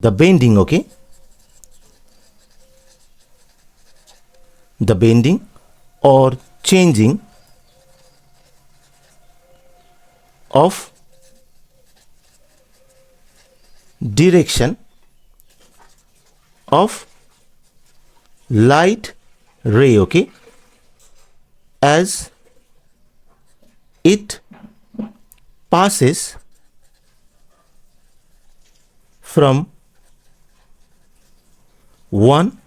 the bending, okay, the bending or changing of direction of light ray, okay, as it passes from one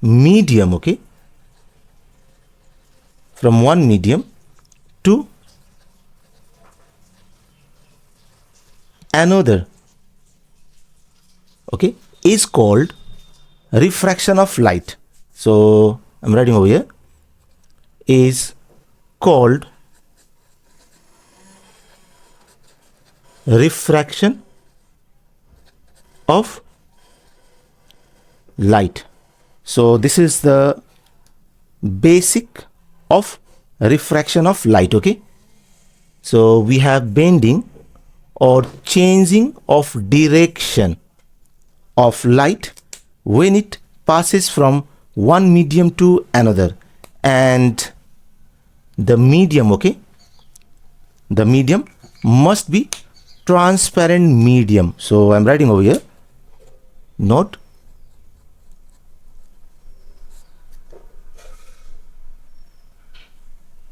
medium, okay, from one medium to another, okay, is called refraction of light. So I'm writing over here, is called refraction of light. So this is the basic of refraction of light, okay. So we have bending or changing of direction of light when it passes from one medium to another, and the medium, okay, the medium must be transparent medium. So I'm writing over here, note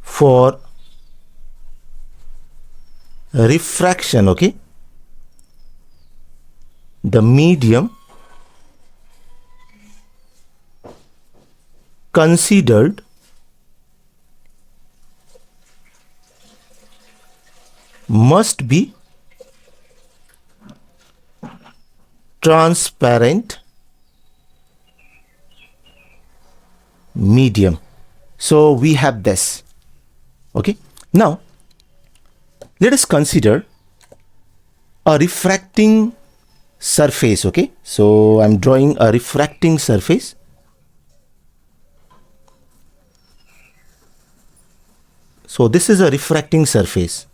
for refraction, okay, the medium considered must be transparent medium. So we have this, okay. Now let us consider a refracting surface, okay. So I'm drawing a refracting surface. So this is a refracting surface.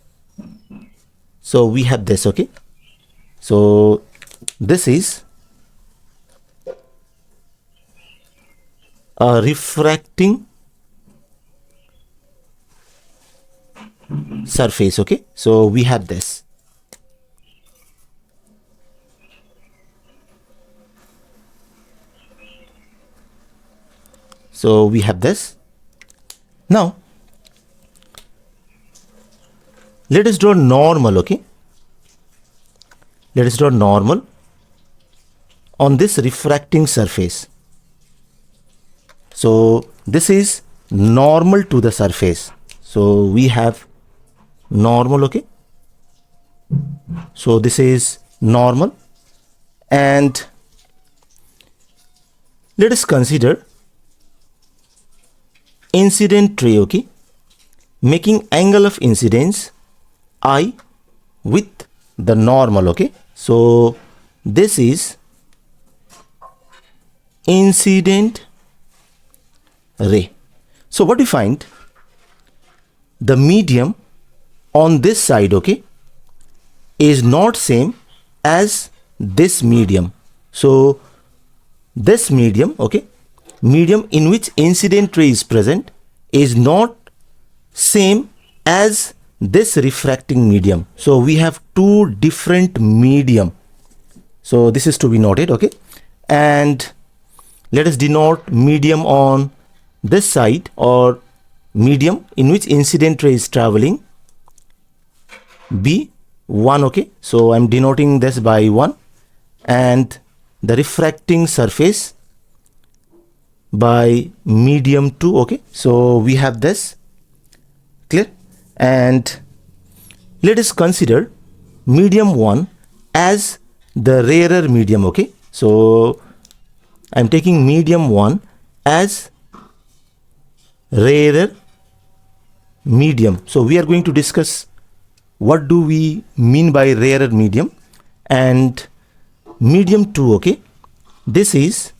So we have this, okay. So this is a refracting surface, okay. So we have this. So we have this. Now let us draw normal, okay. Let us draw normal on this refracting surface. So this is normal to the surface. So we have normal, okay. So this is normal, and let us consider incident ray, okay, making angle of incidence I with the normal, okay. So this is incident ray. So what we find, the medium on this side, okay, is not same as this medium. So this medium, okay, medium in which incident ray is present is not same as this refracting medium. So we have two different medium. So this is to be noted, okay. And let us denote medium on this side, or medium in which incident ray is traveling, B1, okay. So I'm denoting this by 1, and the refracting surface by medium 2, okay. So we have this, clear. And let us consider medium 1 as the rarer medium, okay. So I'm taking medium 1 as rarer medium. So we are going to discuss what do we mean by rarer medium. And medium 2, okay, this is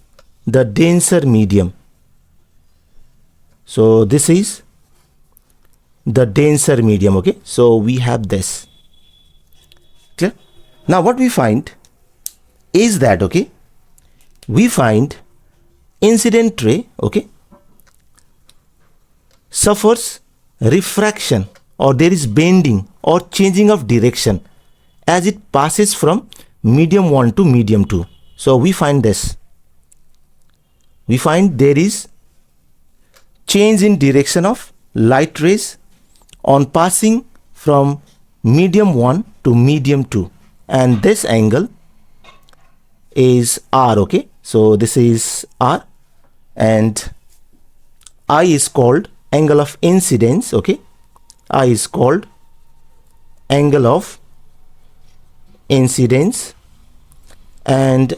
the denser medium. So this is the denser medium, okay. So we have this, clear. Now what we find, is that, okay, we find incident ray, okay, suffers refraction, or there is bending or changing of direction as it passes from medium 1 to medium 2. So we find this. We find there is change in direction of light rays on passing from medium 1 to medium 2, and this angle is R, okay. So this is R, and I is called angle of incidence, okay. I is called angle of incidence, and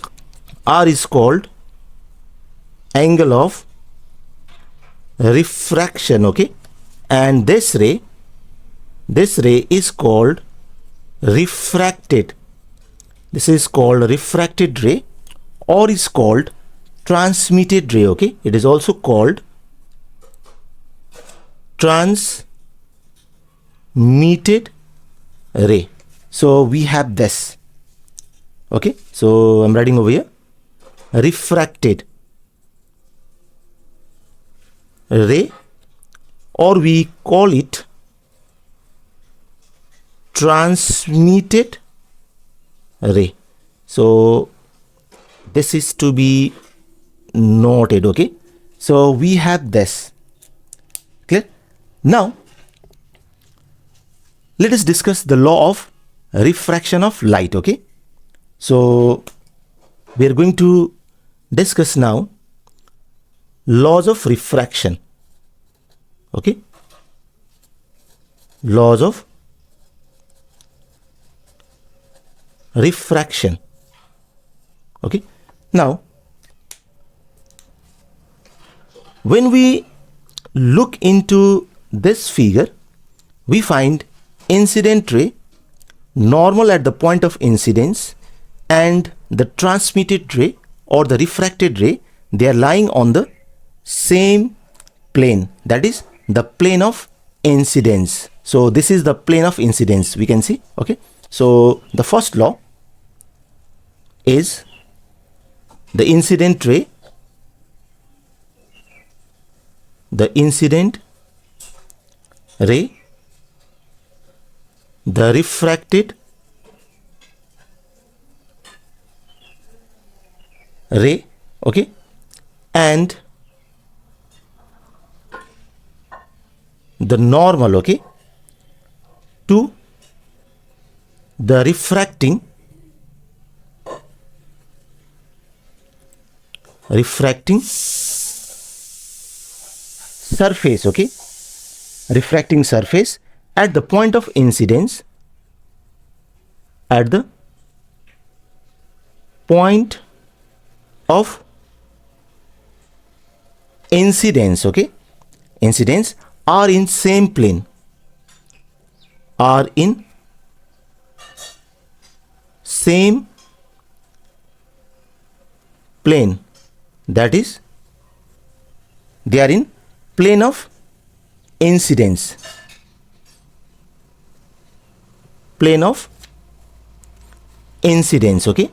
R is called angle of refraction, okay. And this ray is called refracted. This is called refracted ray, or is called transmitted ray, okay. It is also called transmitted ray. So we have this, okay. So I'm writing over here, refracted ray, or we call it transmitted ray. So this is to be noted, okay. So we have this. Clear? Now let us discuss the law of refraction of light, okay. So we are going to discuss now laws of refraction, okay. Laws of refraction, okay. Now when we look into this figure, we find incident ray normal at the point of incidence, and the transmitted ray or the refracted ray, they are lying on the same plane, that is the plane of incidence. So this is the plane of incidence, we can see, okay. So the first law is the incident ray, the refracted ray, okay, and the normal, okay, to the refracting surface, okay, refracting surface at the point of incidence, at the point of incidence, okay, incidence are in same plane, are in same plane, that is they are in plane of incidence, plane of incidence, okay.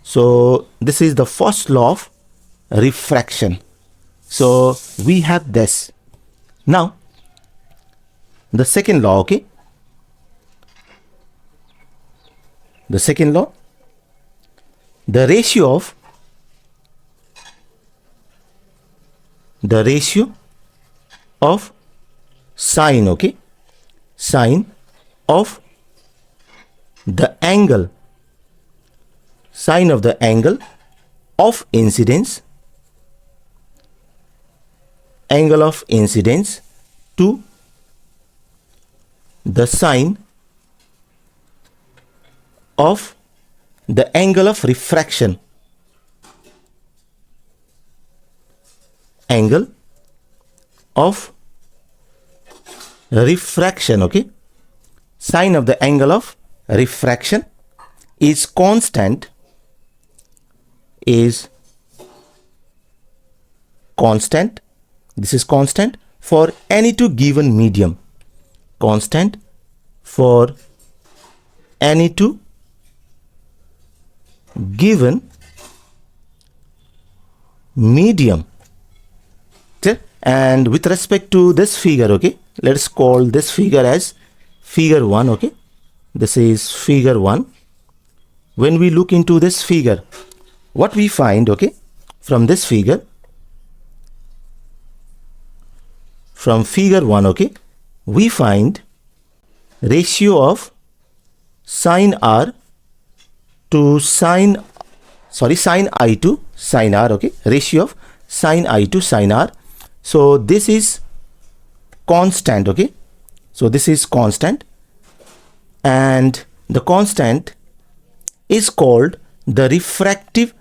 So this is the first law of refraction. So we have this. Now the second law, okay, the second law, the ratio of sine, okay, sine of the angle, sine of the angle of incidence, angle of incidence to the sine of the angle of refraction, angle of refraction, okay, sine of the angle of refraction is constant, this is constant for any two given medium, constant for any two given medium. Clear? And with respect to this figure, okay, let's call this figure as figure 1. Okay, this is figure 1. When we look into this figure, what we find, okay, from this figure, from figure 1, okay, we find ratio of sine r to sine I to sine r, okay, ratio of sine I to sine r. So this is constant, okay, so this is constant, and the constant is called the refractive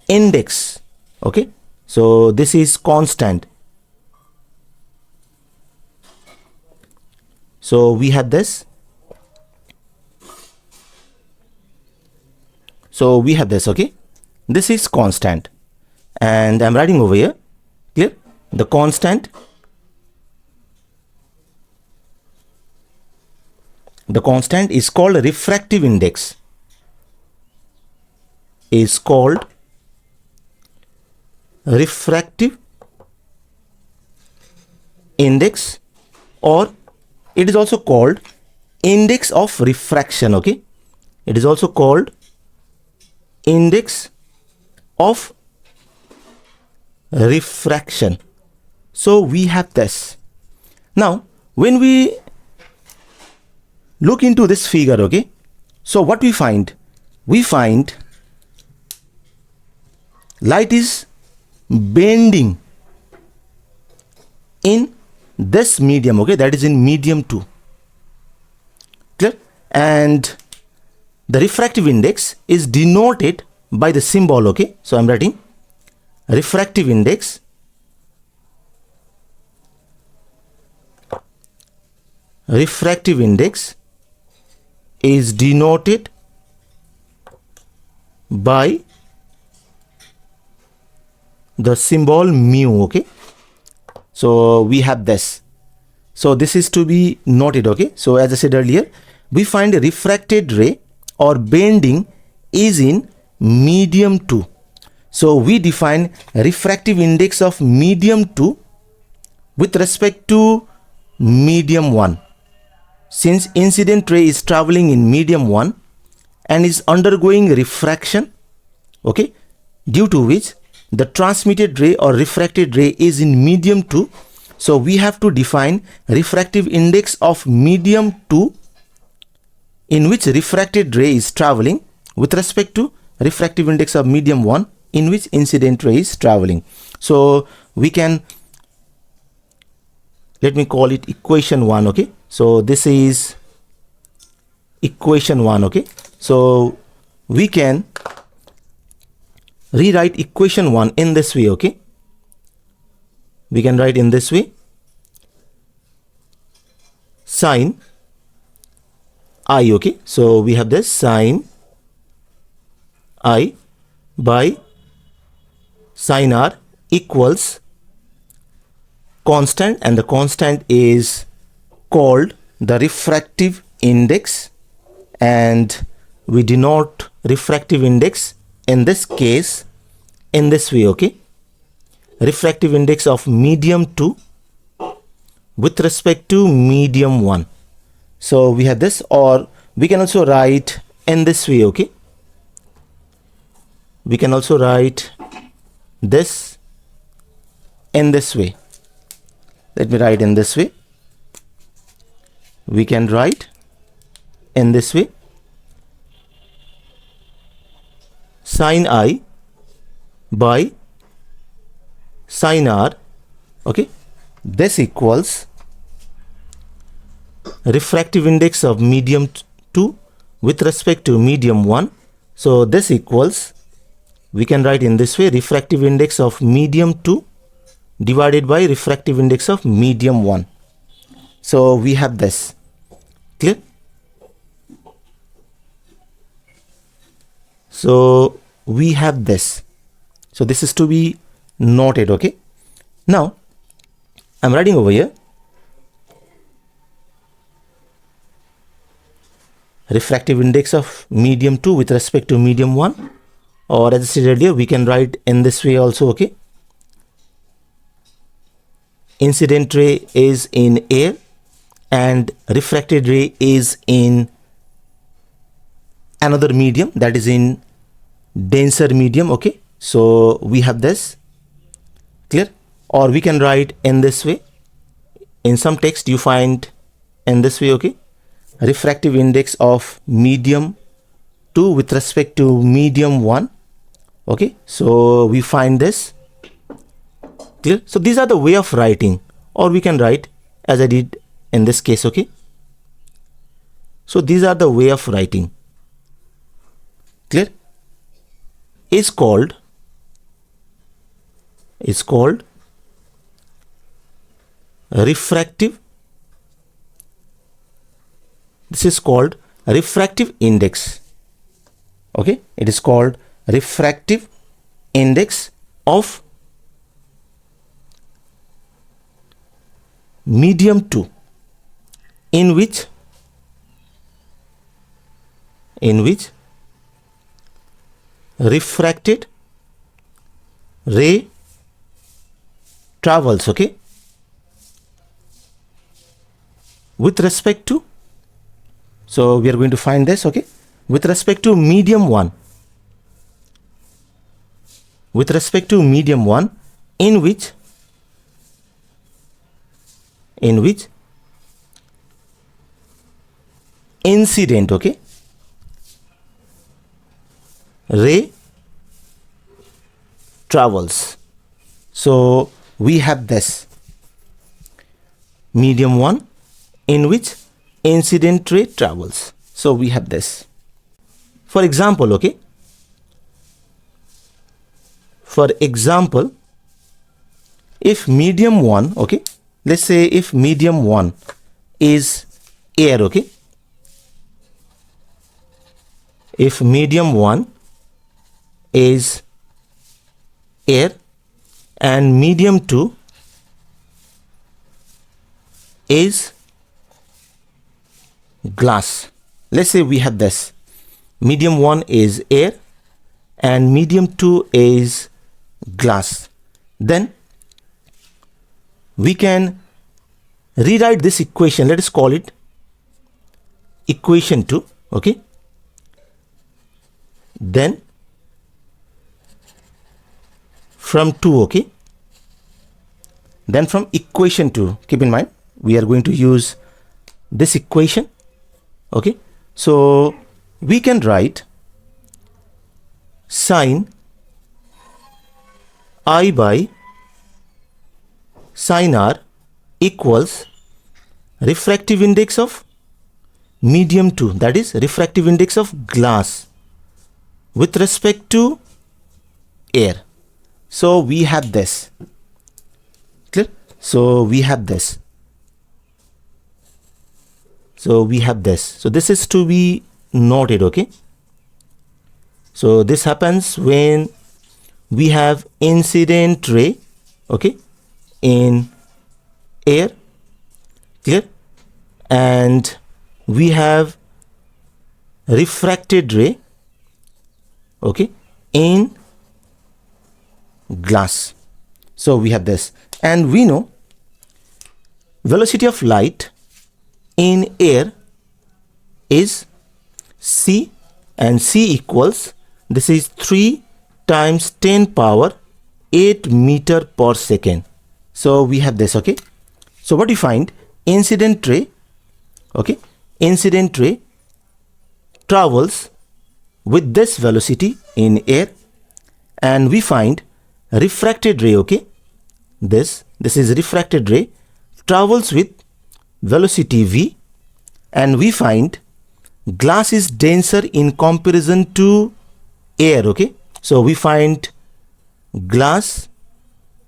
index. Okay, so this is constant. So we have this. So we have this, okay, this is constant, and I'm writing over here. Clear? The constant is called refractive index, is called refractive index, or it is also called index of refraction. Okay, it is also called index of refraction. So we have this. Now when we look into this figure, okay, so what we find light is bending in this medium, okay, that is in medium 2. Clear? And the refractive index is denoted by the symbol, okay, so I'm writing refractive index is denoted by the symbol mu. Okay, so we have this. So this is to be noted. Okay, so as I said earlier, we find a refracted ray or bending is in medium 2. So we define refractive index of medium 2 with respect to medium 1. Since incident ray is traveling in medium 1 and is undergoing refraction, okay, due to which the transmitted ray or refracted ray is in medium 2. So we have to define refractive index of medium 2 in which refracted ray is traveling with respect to refractive index of medium 1 in which incident ray is traveling. So we can, let me call it equation 1. Okay, so this is equation 1. Okay, so we can rewrite equation 1 in this way. Okay, we can write in this way: sine I. Okay, so we have this sine I by sine r equals constant, and the constant is called the refractive index, and we denote refractive index in this case in this way. Okay, refractive index of medium 2 with respect to medium 1. So we have this, or we can also write in this way. Okay, we can also write this in this way. Let me write in this way. We can write in this way: sine I by sine r. Okay, this equals refractive index of medium 2 with respect to medium 1. So this equals, we can write in this way, refractive index of medium 2 divided by refractive index of medium 1. So we have this. Clear? So we have this. So this is to be noted. Okay, now I'm writing over here refractive index of medium 2 with respect to medium 1. or as I said earlier, we can write in this way also, okay. Incident ray is in air and refracted ray is in another medium, that is in denser medium, okay. So we have this, clear? Or we can write in this way. In some text you find in this way, okay. Refractive index of medium 2 with respect to medium 1, okay. So we find this, clear? So these are the way of writing, or we can write as I did in this case, okay. So these are the way of writing, clear? Is called refractive. This is called refractive index, okay. It is called refractive index of medium 2 in which refracted ray travels, okay, with respect to, so we are going to find this, okay, with respect to medium 1, in which incident, okay, ray travels. So we have this medium 1 in which incident ray travels. So we have this. For example, okay, if medium 1, okay, let's say if medium 1 is air, okay, if medium 1 is air and medium 2 is glass. Let's say we have this, medium 1 is air and medium 2 is glass. Then we can rewrite this equation. Let us call it equation 2, okay. Then from 2, okay, then from equation 2, keep in mind we are going to use this equation, okay. So we can write sine I by sine r equals refractive index of medium 2, that is refractive index of glass with respect to air. So we have this, clear? So we have this. So this is to be noted, okay. So this happens when we have incident ray, okay, in air, clear, and we have refracted ray, okay, in glass. So we have this, and we know velocity of light in air is c, and c equals, this is 3 times 10 power 8 meter per second. So we have this, okay. So what you find, incident ray, okay, incident ray travels with this velocity in air, and we find refracted ray, okay, this is refracted ray travels with velocity v, and we find glass is denser in comparison to air, okay. So we find glass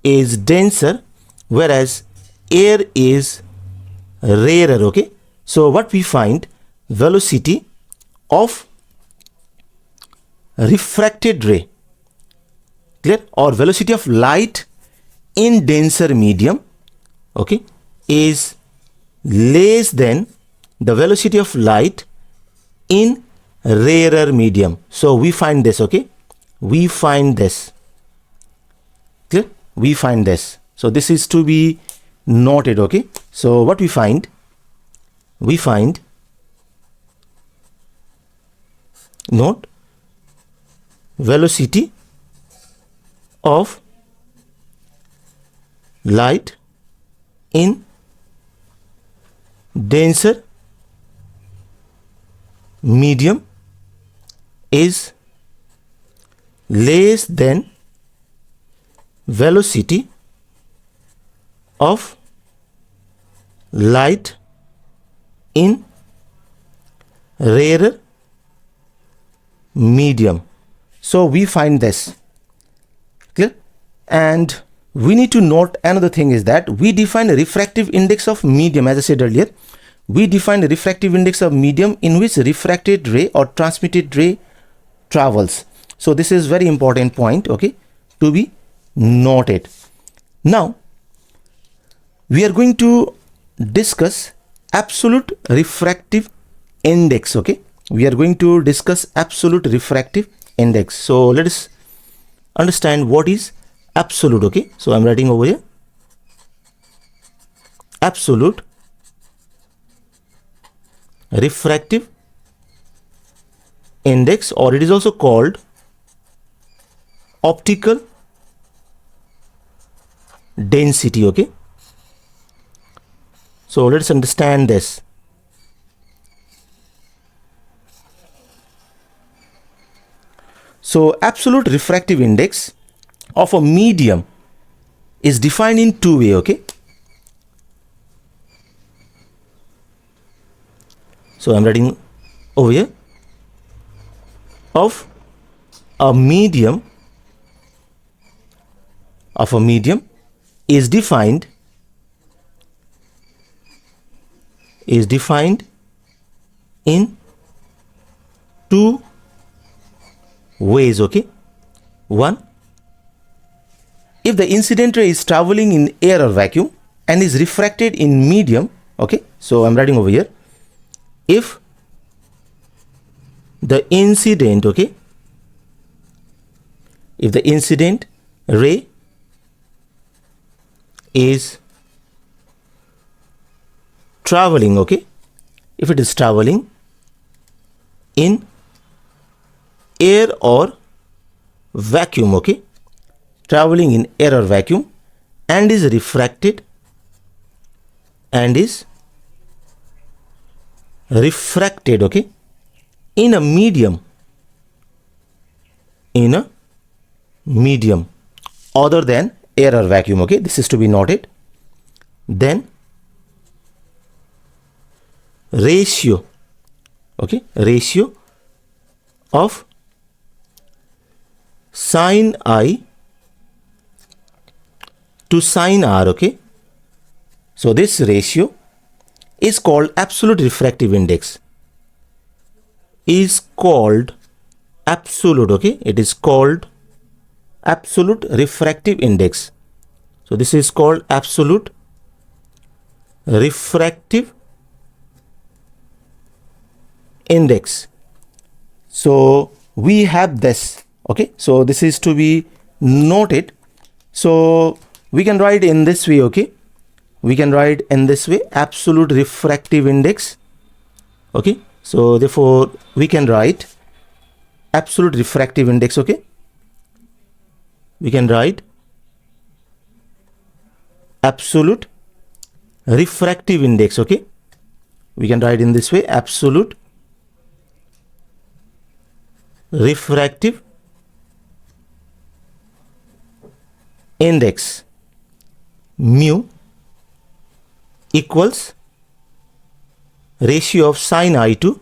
is denser whereas air is rarer, okay. So what we find, velocity of refracted ray, clear, or velocity of light in denser medium, okay, is less than the velocity of light in rarer medium. So we find this, okay, we find this. Clear? We find this. So this is to be noted, okay? So what we find? We find, note, velocity of light in denser medium is less than velocity of light in rarer medium. So we find this. Clear? And we need to note another thing is that we define a refractive index of medium. As I said earlier, we define a refractive index of medium in which refracted ray or transmitted ray travels. So this is very important point, okay, to be noted. Now we are going to discuss absolute refractive index, okay? We are going to discuss absolute refractive index. So let us understand what is absolute, okay? So I'm writing over here absolute refractive index, or it is also called optical density, okay? So let's understand this. So absolute refractive index of a medium is defined in two ways, okay? So I'm writing over here of a medium is defined in two ways, okay? One, if the incident ray is traveling in air or vacuum and is refracted in medium, okay? So I'm writing over here, if the incident, okay, if the incident ray is traveling, okay, if it is traveling in air or vacuum, okay, traveling in air or vacuum and is refracted okay, in a medium other than air or vacuum, okay, this is to be noted, then ratio, okay, ratio of sin I to sin R, okay, so this ratio is called absolute refractive index, is called absolute, okay, it is called absolute refractive index. So this is called absolute refractive index. So we have this, okay, so this is to be noted. So we can write in this way, okay, we can write in this way absolute refractive index, okay, so therefore we can write absolute refractive index, okay, we can write absolute refractive index, okay, we can write in this way absolute refractive index mu equals ratio of sin I to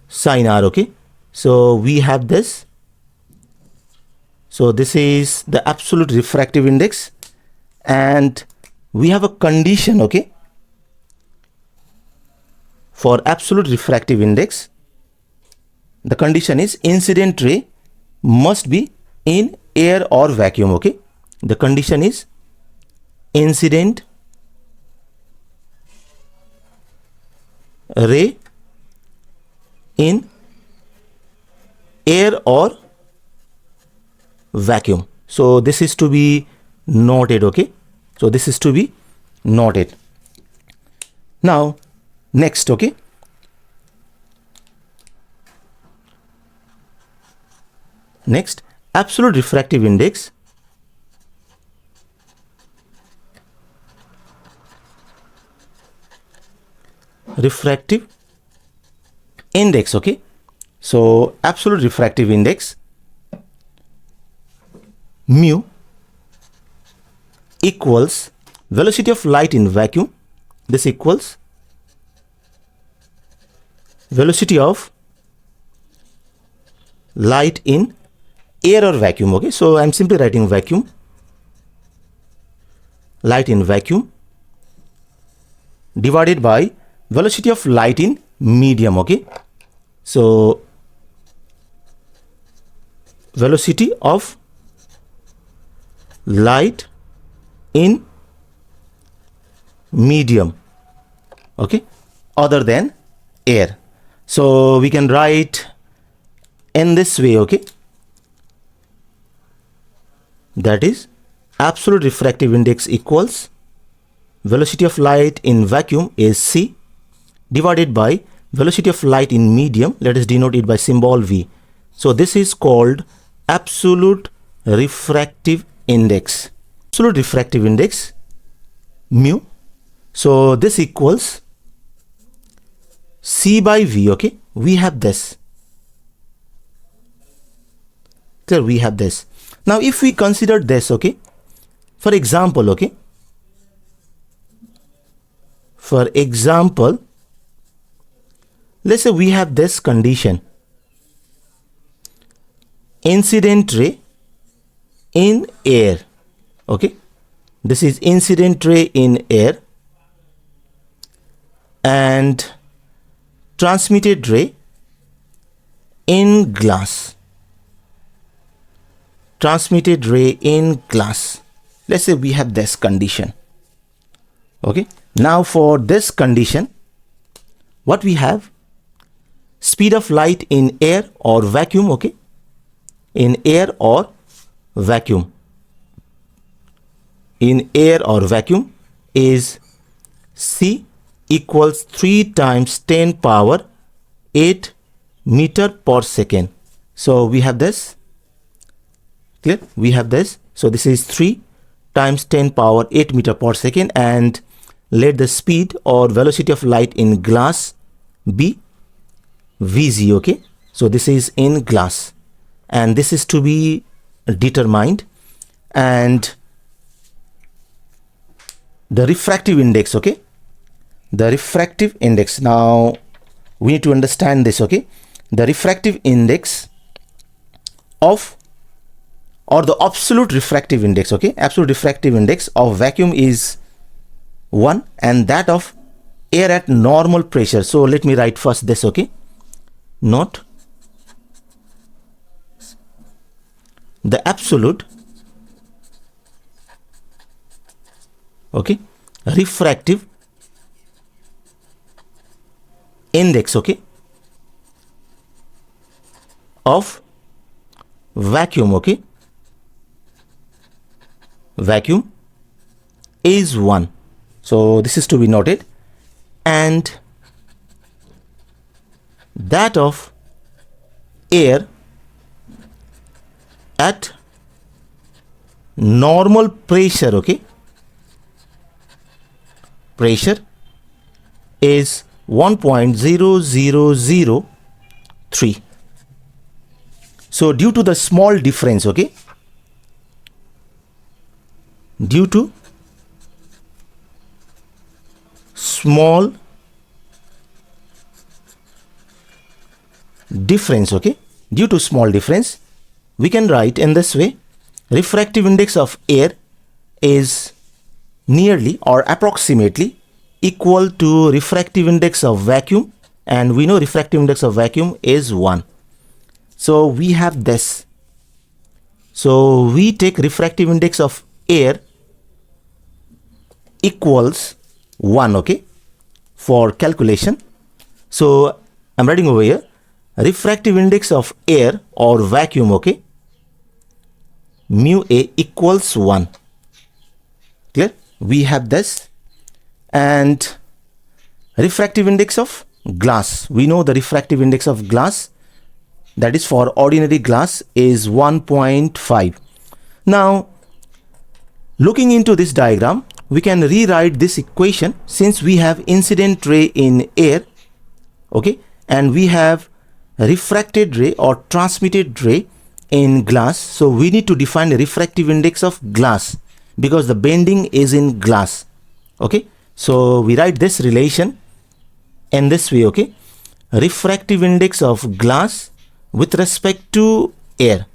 sin R, okay, so we have this. So this is the absolute refractive index and we have a condition, okay, for absolute refractive index. The condition is incident ray must be in air or vacuum, okay, the condition is incident ray in air or vacuum. So this is to be noted, okay? So this is to be noted. Now, next, okay? Next, absolute refractive index. Refractive index, okay? So absolute refractive index mu equals velocity of light in vacuum. This equals velocity of light in air or vacuum, okay? So I'm simply writing vacuum, light in vacuum divided by velocity of light in medium, okay? So velocity of light in medium, okay, other than air. So we can write in this way, okay? That is absolute refractive index equals velocity of light in vacuum is c divided by velocity of light in medium. Let us denote it by symbol v. So this is called absolute refractive index. Absolute refractive index mu. So this equals c by v, okay? We have this. Clear? We have this. Now if we consider this, okay? For example, okay? For example, let's say we have this condition. Incident ray in air, okay? This is incident ray in air and transmitted ray in glass. Transmitted ray in glass. Let's say we have this condition, okay? Now for this condition, what we have? Speed of light in air or vacuum, okay? In air or vacuum. In air or vacuum is c equals 3 times 10 power 8 meter per second. So we have this. Clear? We have this. So this is 3 times 10 power 8 meter per second, and let the speed or velocity of light in glass be Vg, okay? So this is in glass and this is to be determined, and the refractive index, okay? The refractive index. Now we need to understand this, okay? The refractive index of, or the absolute refractive index, okay? Absolute refractive index of vacuum is 1 and that of air at normal pressure. So let me write first this, okay? Note the absolute, okay, refractive index, okay, of vacuum, okay? Vacuum is 1. So this is to be noted, and that of air at normal pressure, okay? Pressure is 1.0003. So due to the small difference, okay? Due to small difference, okay? Due to small difference, we can write in this way: refractive index of air is nearly or approximately equal to refractive index of vacuum, and we know refractive index of vacuum is 1. So we have this. So we take refractive index of air equals 1, okay, for calculation. So I'm writing over here refractive index of air or vacuum, okay, mu A equals 1. Clear? We have this. And refractive index of glass. We know the refractive index of glass, that is for ordinary glass, is 1.5. Now, looking into this diagram, we can rewrite this equation since we have incident ray in air, okay, and we have refracted ray or transmitted ray in glass. So we need to define the refractive index of glass because the bending is in glass, okay. So we write this relation in this way, okay. Refractive index of glass with respect to air.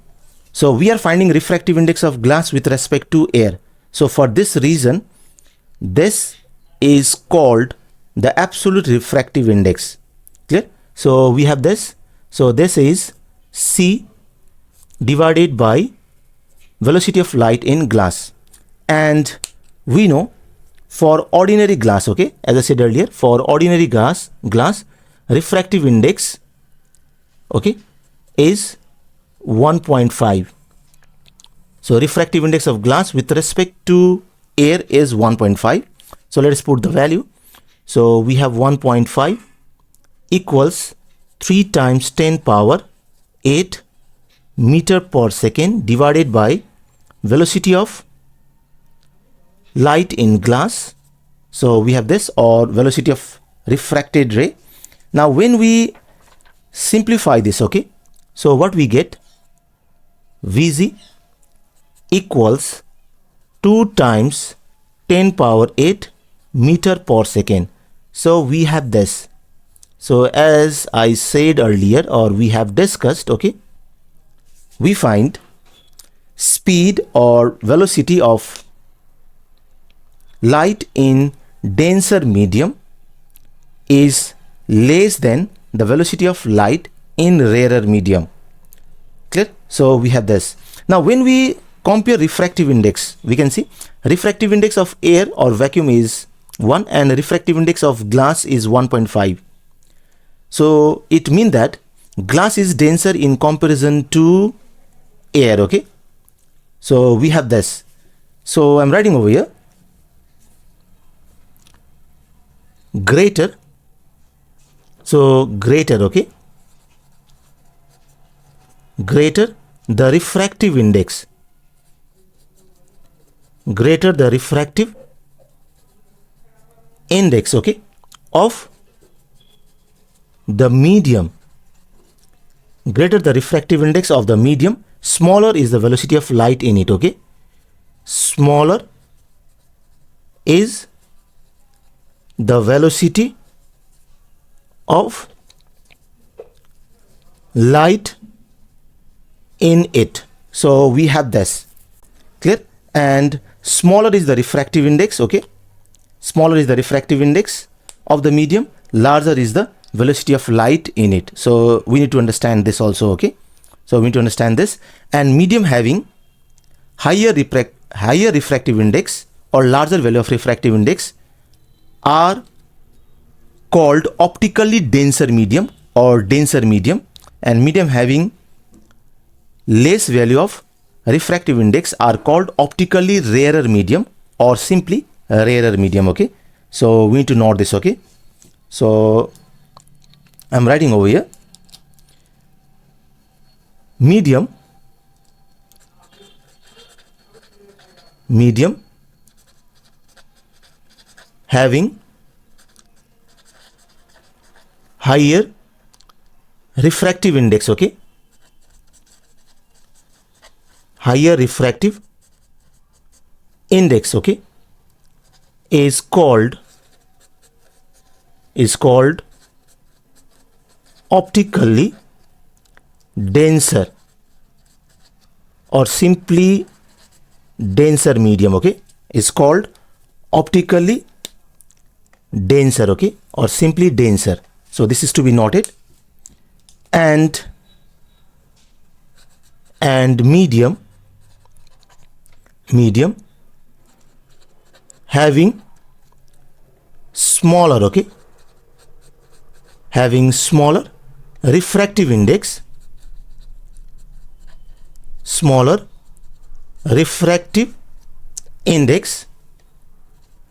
So we are finding refractive index of glass with respect to air. So for this reason, this is called the absolute refractive index. Clear? So we have this. So this is C divided by velocity of light in glass. And we know for ordinary glass, okay, as I said earlier, for ordinary glass refractive index, okay, is 1.5. So refractive index of glass with respect to air is 1.5. So let us put the value. So we have 1.5 equals 3 times 10 power 8 meter per second divided by velocity of light in glass. So we have this, or velocity of refracted ray. Now when we simplify this, okay, so what we get, Vg equals 2 times 10 power 8 meter per second. So we have this. So as I said earlier, or we have discussed, okay, we find speed or velocity of light in denser medium is less than the velocity of light in rarer medium. Clear? So we have this. Now when we compare refractive index, we can see refractive index of air or vacuum is 1 and refractive index of glass is 1.5. So it means that glass is denser in comparison to air, okay. So we have this. So I'm writing over here greater, so greater, okay, greater the refractive index, greater the refractive index, okay, of the medium, greater the refractive index of the medium, smaller is the velocity of light in it, okay. Smaller is the velocity of light in it. So we have this. Clear? And smaller is the refractive index, okay. Smaller is the refractive index of the medium, larger is the velocity of light in it. So we need to understand this also, okay. So we need to understand this. And medium having higher refractive index or larger value of refractive index are called optically denser medium or denser medium, and medium having less value of refractive index are called optically rarer medium or simply rarer medium, okay. So we need to note this, okay. So I'm writing over here medium having higher refractive index, okay, higher refractive index, okay, is called optically denser or simply denser medium, okay, is called optically denser, okay, or simply denser. So this is to be noted. And medium having smaller, okay, having smaller refractive index, smaller refractive index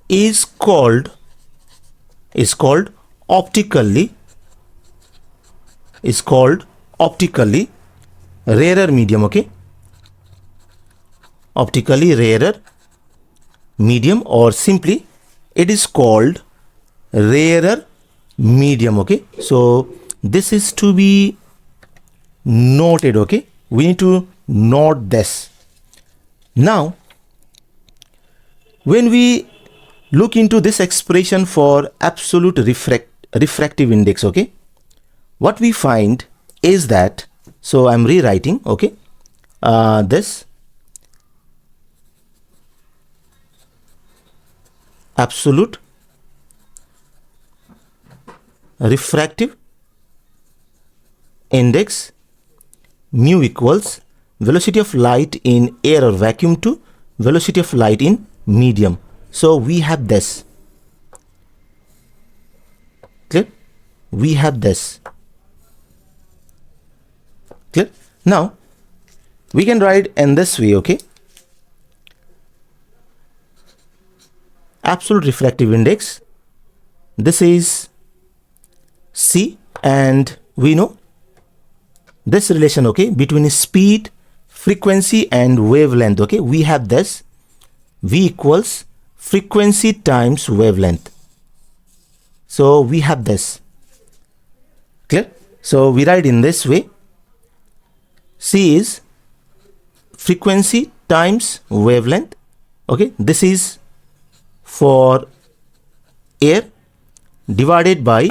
is called optically rarer medium. Okay, optically rarer medium, or simply it is called rarer medium. Okay, so this is to be noted. Okay, we need to note this. Now when we look into this expression for absolute refractive index, okay, what we find is that, so I'm rewriting, okay, this absolute refractive index mu equals velocity of light in air or vacuum to velocity of light in medium. So we have this. Clear? We have this. Clear? Now we can write in this way, okay? Absolute refractive index, this is C, and we know this relation, okay, between speed, frequency and wavelength. Okay, we have this V equals frequency times wavelength. So we have this. Clear? So we write in this way, C is frequency times wavelength. Okay, this is for air divided by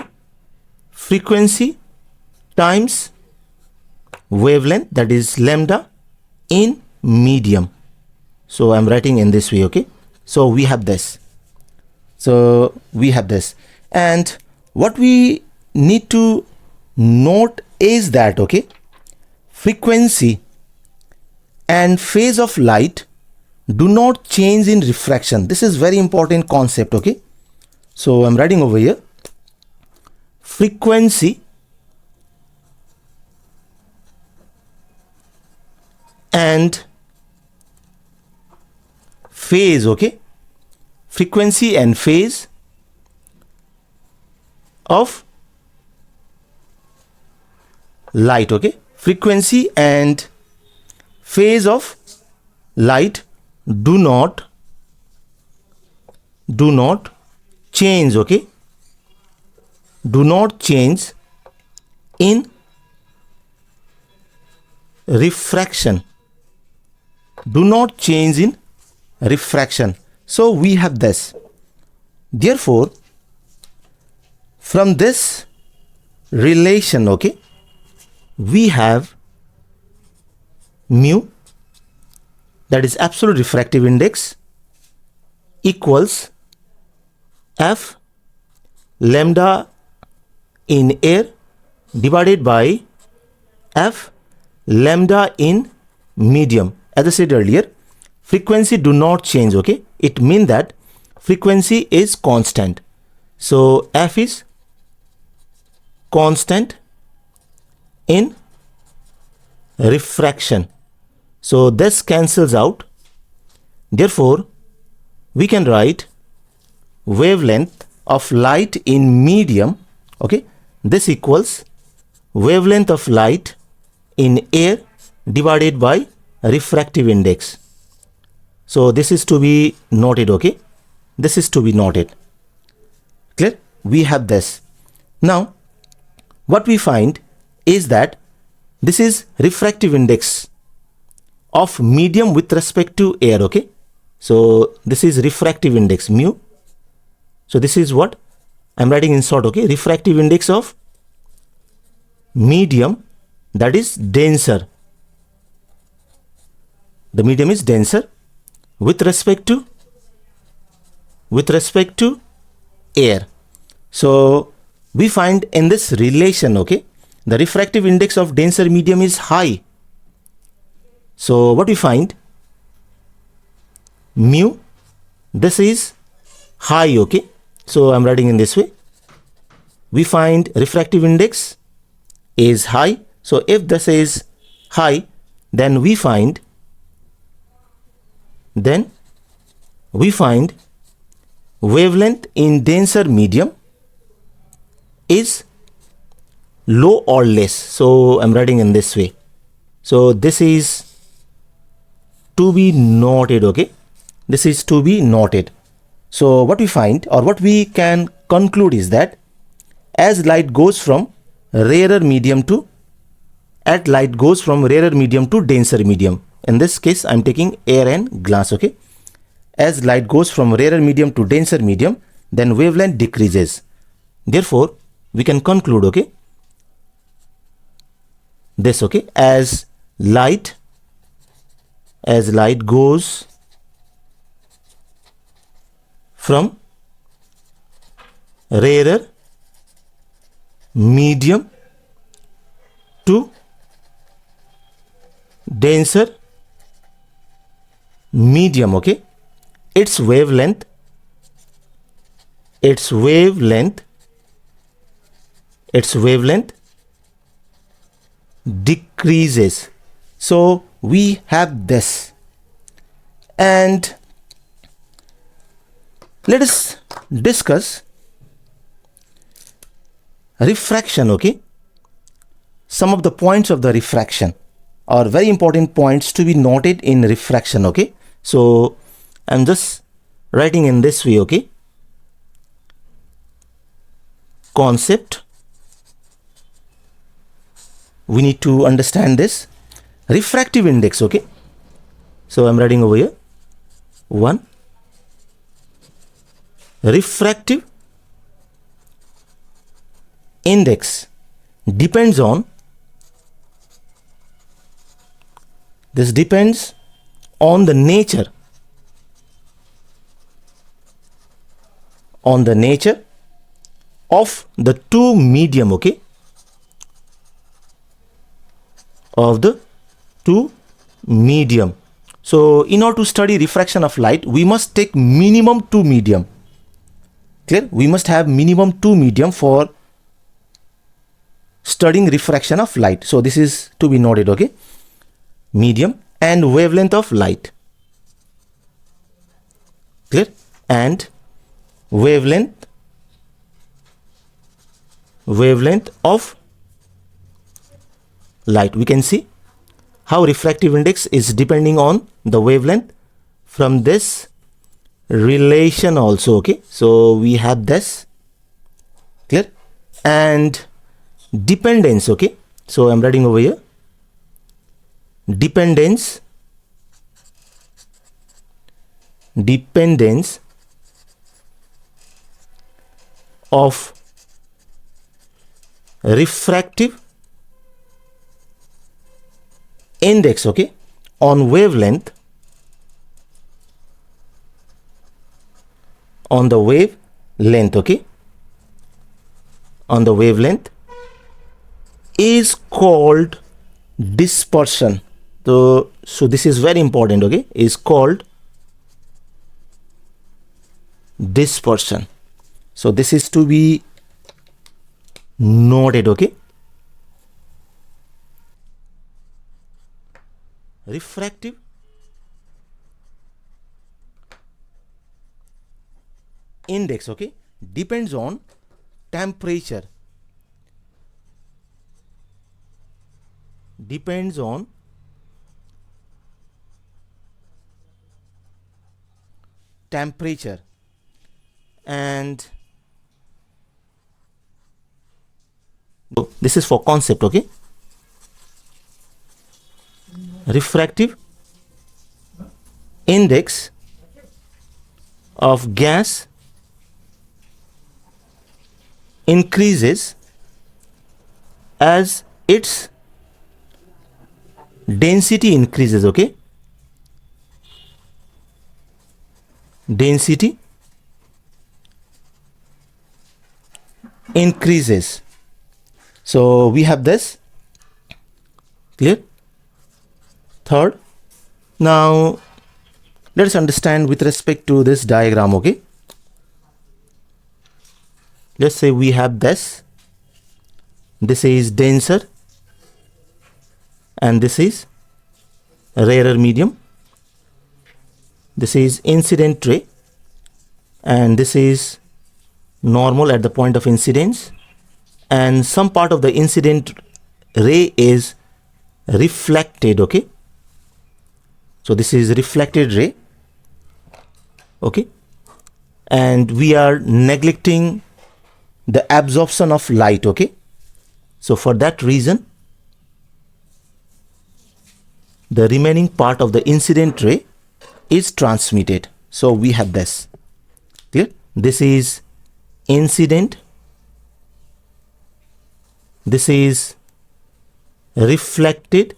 frequency times wavelength, that is lambda, in medium. So I'm writing in this way. Okay, so we have this. So we have this, and what we need to note is that, okay, frequency and phase of light do not change in refraction. This is very important concept. Okay, so I'm writing over here, frequency and phase, okay, frequency and phase of light. Okay, frequency and phase of light do not change. Okay, do not change in refraction, do not change in refraction. So we have this. Therefore, from this relation, okay, we have mu, that is absolute refractive index, equals F lambda in air divided by F lambda in medium. As I said earlier, frequency do not change. Okay, it means that frequency is constant. So F is constant in refraction. So this cancels out. Therefore, we can write wavelength of light in medium. Okay, this equals wavelength of light in air divided by refractive index. So this is to be noted. Okay, this is to be noted. Clear? We have this. Now what we find is that this is refractive index of medium with respect to air. Okay, so this is refractive index mu. So this is what I'm writing in short. Okay, refractive index of medium, that is denser. The medium is denser with respect to air. So we find in this relation, okay, the refractive index of denser medium is high. So what we find, mu, this is high. Okay, so I'm writing in this way. We find refractive index is high. So if this is high, then we find then we find wavelength in denser medium is low or less. So I'm writing in this way. So this is to be noted, okay? This is to be noted. So what we find, or what we can conclude, is that as light goes from rarer medium to denser medium. In this case, I'm taking air and glass, okay? As light goes from rarer medium to denser medium, then wavelength decreases. Therefore, we can conclude, okay, this, okay, as light goes from rarer medium to denser medium, okay, its wavelength decreases. So we have this, and let us discuss refraction, okay? Some of the points of the refraction are very important points to be noted in refraction, okay? So I'm just writing in this way, okay? Concept. We need to understand this. Refractive index, okay? So I'm writing over here. 1. Refractive index depends on, this depends on the nature of the two medium, okay, of the two medium. So in order to study refraction of light, we must take minimum two medium. Clear? We must have minimum two medium for studying refraction of light. So this is to be noted, okay? Medium and wavelength of light. Clear? And wavelength of light. We can see how refractive index is depending on the wavelength from this relation also, okay? So we have this. Clear? And dependence, okay? So I'm writing over here. Dependence of refractive index, okay, on wavelength, on the wavelength, okay, on the wavelength is called dispersion. So this is very important, okay, is called dispersion. So this is to be noted, okay. Refractive index, okay, depends on temperature. Depends on temperature. And so this is for concept, okay. Refractive index of gas increases as its density increases, okay. Density increases. So we have this. Clear? Third, now let us understand with respect to this diagram, okay. Let's say we have this. This is denser and this is rarer medium. this is incident ray, and this is normal at the point of incidence, and some part of the incident ray is reflected. Okay, so this is reflected ray. Okay, and we are neglecting the absorption of light. Okay, so for that reason the remaining part of the incident ray is transmitted. So we have this. Clear? This is incident, this is reflected,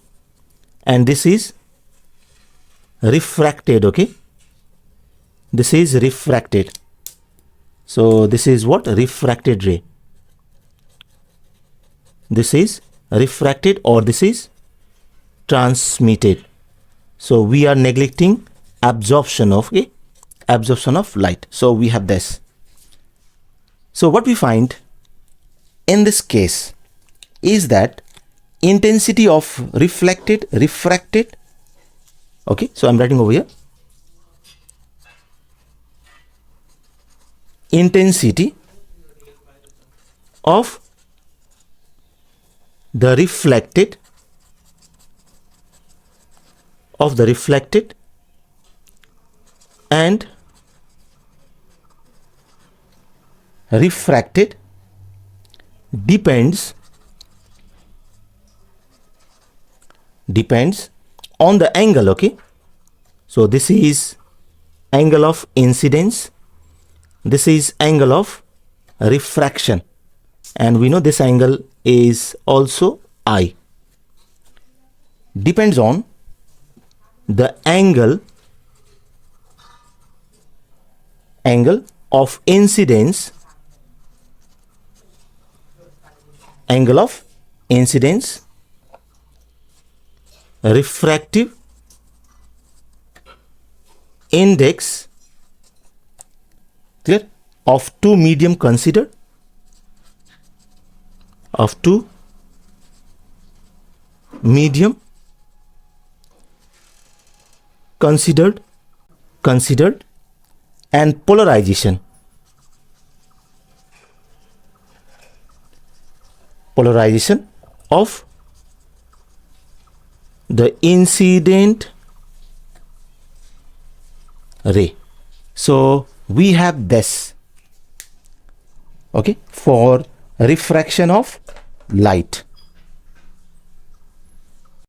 and this is refracted. Okay, this is refracted. So this is what? Refracted ray. This is refracted, or this is transmitted. So we are neglecting absorption of absorption of light. So we have this. So what we find in this case is that intensity of reflected, refracted. Okay, so I'm writing over here. Intensity of the reflected and refracted depends on the angle. Okay, so this is angle of incidence, this is angle of refraction, and we know this angle is also I. Depends on the angle of incidence, refractive index, clear, of two medium considered, considered, and polarization of the incident ray. So we have this, okay, for refraction of light.